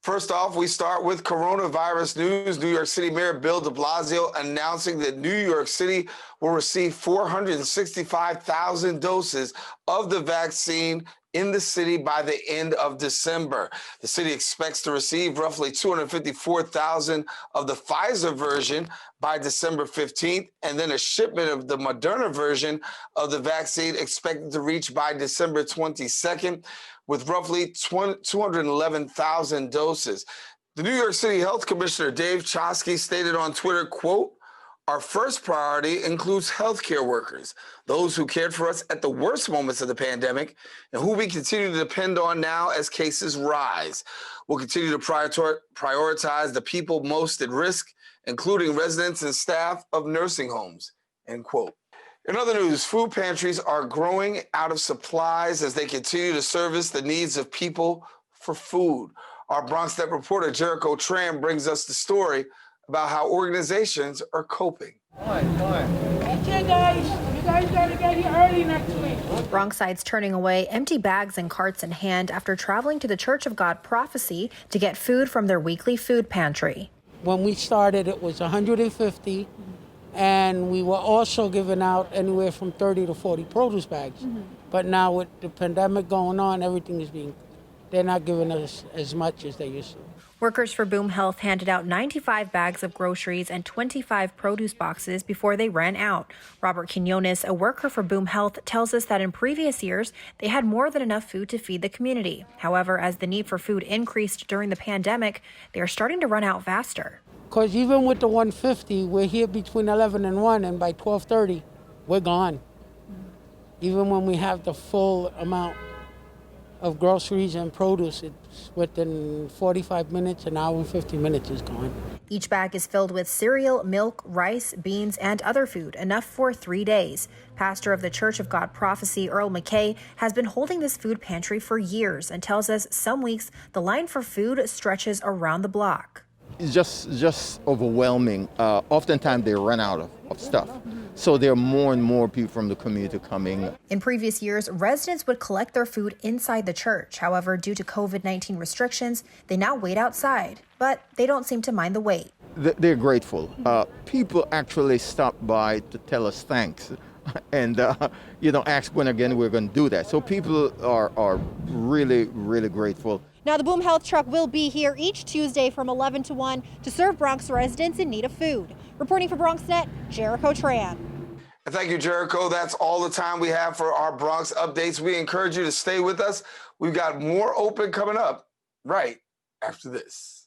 First off, we start with coronavirus news. New York City Mayor Bill de Blasio announcing that New York City will receive 465,000 doses of the vaccine in the city by the end of December. The city expects to receive roughly 254,000 of the Pfizer version by December 15th, and then a shipment of the Moderna version of the vaccine expected to reach by December 22nd, with roughly 211,000 doses. The New York City Health Commissioner Dave Chosky stated on Twitter, quote, "Our first priority includes healthcare workers, those who cared for us at the worst moments of the pandemic and who we continue to depend on now as cases rise. We'll continue to prioritize the people most at risk, including residents and staff of nursing homes," end quote. In other news, food pantries are growing out of supplies as they continue to service the needs of people for food. Our Bronx Net reporter Jericho Tran brings us the story about how organizations are coping. Okay, guys, you guys gotta get here early next week. Bronxites turning away empty bags and carts in hand after traveling to the Church of God Prophecy to get food from their weekly food pantry. When we started, it was 150, and we were also giving out anywhere from 30 to 40 produce bags. But now with the pandemic going on, they're not giving us as much as they used to. Workers for Boom Health handed out 95 bags of groceries and 25 produce boxes before they ran out. Robert Quinones, a worker for Boom Health, tells us that in previous years, they had more than enough food to feed the community. However, as the need for food increased during the pandemic, they are starting to run out faster. Because even with the 150, we're here between 11 and 1, and by 12:30, we're gone. Even when we have the full amount of groceries and produce, it's within 45 minutes, an hour and 50 minutes is gone. Each bag is filled with cereal, milk, rice, beans, and other food, enough for 3 days. Pastor of the Church of God Prophecy, Earl McKay, has been holding this food pantry for years and tells us some weeks the line for food stretches around the block. It's just overwhelming. Oftentimes they run out of stuff. So there are more and more people from the community coming. In previous years, residents would collect their food inside the church. However, due to COVID-19 restrictions, they now wait outside. But they don't seem to mind the wait. They're grateful. People actually stop by to tell us thanks and ask when again we're going to do that. So people are really, really grateful. Now, the Boom Health truck will be here each Tuesday from 11 to 1 to serve Bronx residents in need of food. Reporting for Bronx Net, Jericho Tran. And thank you, Jericho. That's all the time we have for our Bronx updates. We encourage you to stay with us. We've got more open coming up right after this.